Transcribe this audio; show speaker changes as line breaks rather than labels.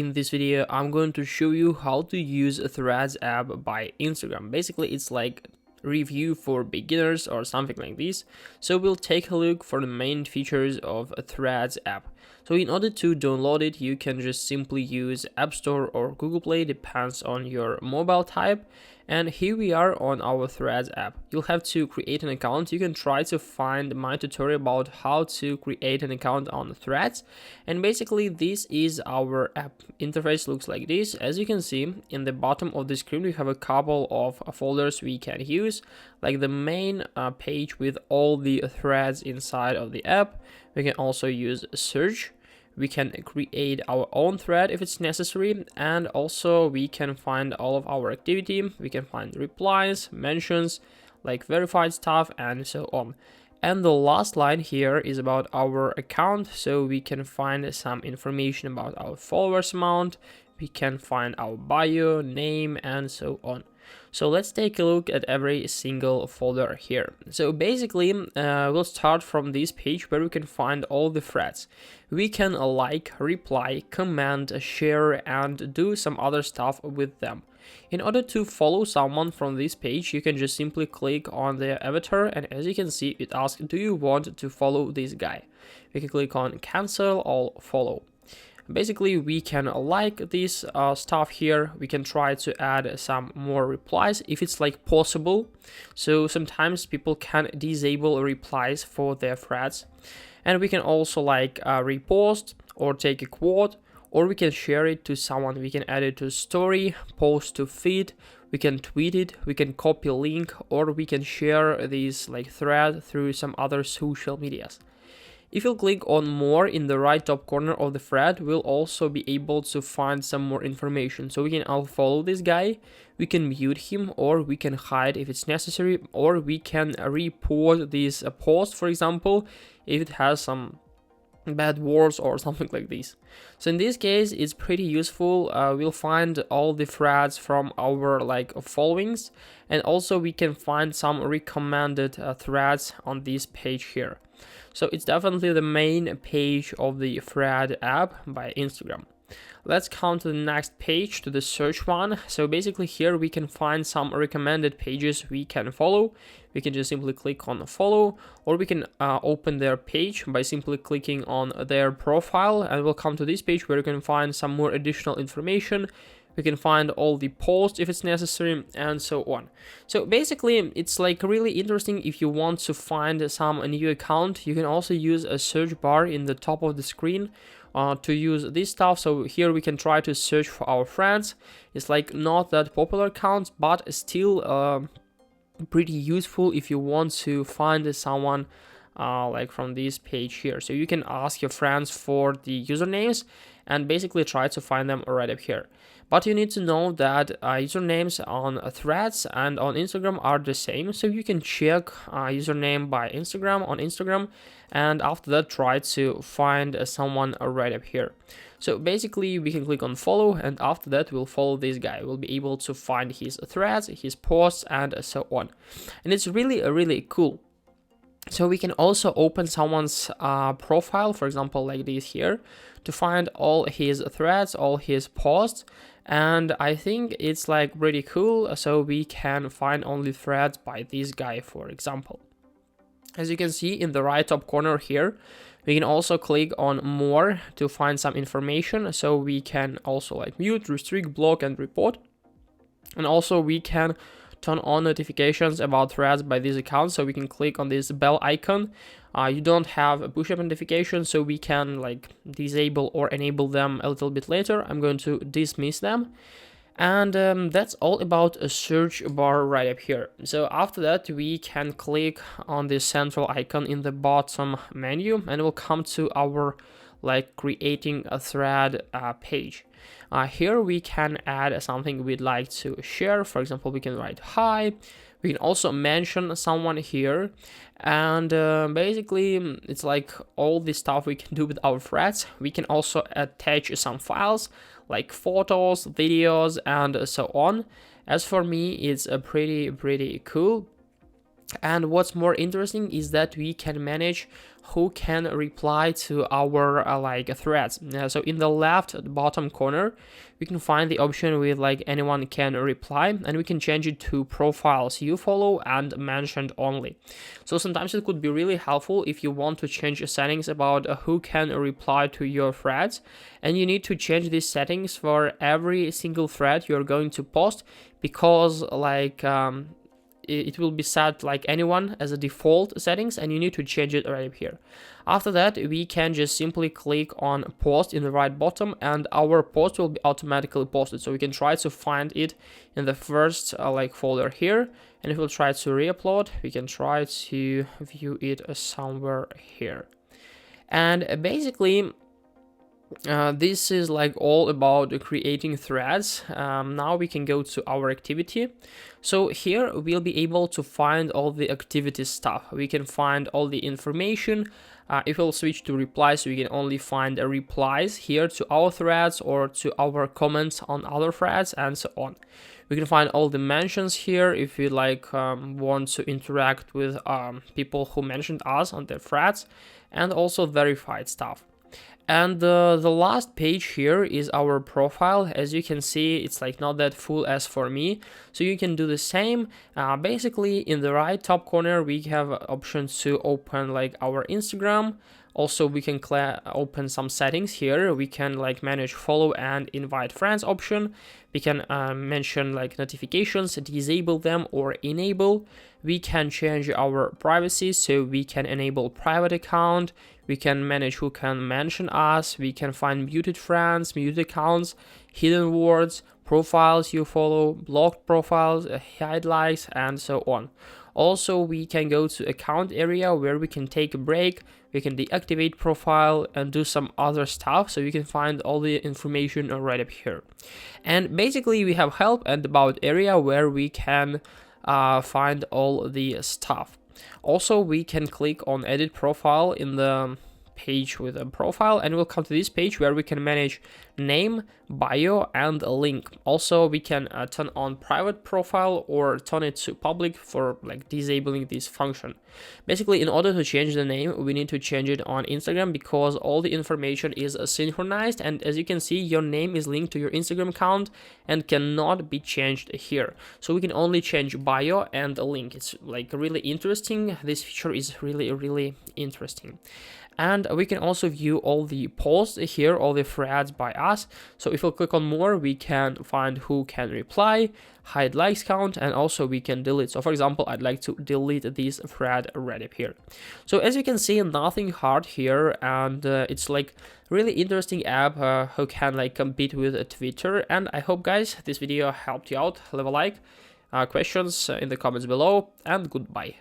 In this video, I'm going to show you how to use a Threads app by Instagram. Basically, it's like review for beginners or something like this. So we'll take a look for the main features of a Threads app. So in order to download it, you can just simply use App Store or Google Play, depends on your mobile type. And here we are on our Threads app. You'll have to create an account. You can try to find my tutorial about how to create an account on Threads. And basically this is our app interface, looks like this. As you can see in the bottom of the screen, we have a couple of folders we can use, like the main page with all the threads inside of the app. We can also use search. We can create our own thread if it's necessary, and also we can find all of our activity. We can find replies, mentions, like verified stuff, and so on. And the last line here is about our account, so we can find some information about our followers amount. We can find our bio, name, and so on. So let's take a look at every single folder here. So basically, we'll start from this page where we can find all the threads. We can like, reply, comment, share, and do some other stuff with them. In order to follow someone from this page, you can just simply click on their avatar, and as you can see, it asks, do you want to follow this guy? We can click on cancel or follow. Basically, we can like this stuff here. We can try to add some more replies if it's like possible. So sometimes people can disable replies for their threads. And we can also like repost or take a quote, or we can share it to someone. We can add it to story, post to feed, we can tweet it, we can copy link, or we can share this like thread through some other social medias. If you click on more in the right top corner of the thread, we'll also be able to find some more information. So we can unfollow this guy, we can mute him, or we can hide if it's necessary, or we can report this post, for example, if it has some bad words or something like this. So in this case, it's pretty useful. We'll find all the threads from our like followings, and also we can find some recommended threads on this page here. So it's definitely the main page of the Thread app by Instagram. Let's come to the next page, to the search one. So basically here we can find some recommended pages we can follow. We can just simply click on follow, or we can open their page by simply clicking on their profile, and we'll come to this page where you can find some more additional information. We can find all the posts if it's necessary, and so on. So basically, it's like really interesting if you want to find some new account. You can also use a search bar in the top of the screen to use this stuff. So here we can try to search for our friends. It's like not that popular accounts, but still pretty useful if you want to find someone like from this page here. So you can ask your friends for the usernames and basically try to find them right up here. But you need to know that usernames on Threads and on Instagram are the same. So you can check username by Instagram on Instagram, and after that try to find someone right up here. So basically we can click on follow, and after that we'll follow this guy. We'll be able to find his threads, his posts, and so on. And it's really cool. So we can also open someone's profile, for example, like this here, to find all his threads, all his posts. And I think it's like pretty cool. So we can find only threads by this guy, for example. As you can see in the right top corner here, we can also click on more to find some information. So we can also like mute, restrict, block, and report. And also we can turn on notifications about threads by this account. So we can click on this bell icon. You don't have a push-up notification, so we can like disable or enable them a little bit later. I'm going to dismiss them. And that's all about a search bar right up here. So after that, we can click on the central icon in the bottom menu, and we'll come to our like creating a thread page. Here we can add something we'd like to share. For example, we can write hi. We can also mention someone here, and basically it's like all the stuff we can do with our threads. We can also attach some files like photos, videos, and so on. As for me, it's a pretty cool. And what's more interesting is that we can manage who can reply to our like threads. So in the left bottom corner, we can find the option with like anyone can reply, and we can change it to profiles you follow and mentioned only. So sometimes it could be really helpful if you want to change settings about who can reply to your threads, and you need to change these settings for every single thread you're going to post, because like it will be set like anyone as a default settings, and you need to change it right here. After that, we can just simply click on post in the right bottom, and our post will be automatically posted. So we can try to find it in the first like folder here, and if we'll try to re-upload, we can try to view it somewhere here. And basically this is like all about creating threads. Now we can go to our activity. So here we'll be able to find all the activity stuff. We can find all the information. If we'll switch to replies, we can only find replies here to our threads or to our comments on other threads and so on. We can find all the mentions here if we like want to interact with people who mentioned us on their threads, and also verified stuff. And the last page here is our profile. As you can see, it's like not that full as for me, so you can do the same. Basically in the right top corner we have options to open like our Instagram. Also we can open some settings here. We can like manage follow and invite friends option. We can mention like notifications, disable them or enable. We can change our privacy, so we can enable private account. We can manage who can mention us. We can find muted friends, muted accounts, hidden words, profiles you follow, blocked profiles, hide likes, and so on. Also, we can go to account area where we can take a break. We can deactivate profile and do some other stuff. So you can find all the information right up here. And basically we have help and about area where we can find all the stuff. Also, we can click on edit profile in the page with a profile, and we'll come to this page where we can manage name, bio, and a link. Also, we can turn on private profile or turn it to public for like disabling this function. Basically, in order to change the name, we need to change it on Instagram because all the information is synchronized, and as you can see, your name is linked to your Instagram account and cannot be changed here. So we can only change bio and a link. It's like really interesting. This feature is really interesting. And we can also view all the posts here, all the threads by us. So if we click on more, we can find who can reply, hide likes count, and also we can delete. So for example, I'd like to delete this thread right up here. So as you can see, nothing hard here, and it's like really interesting app who can like compete with Twitter. And I hope guys this video helped you out. Leave a like, questions in the comments below, and goodbye.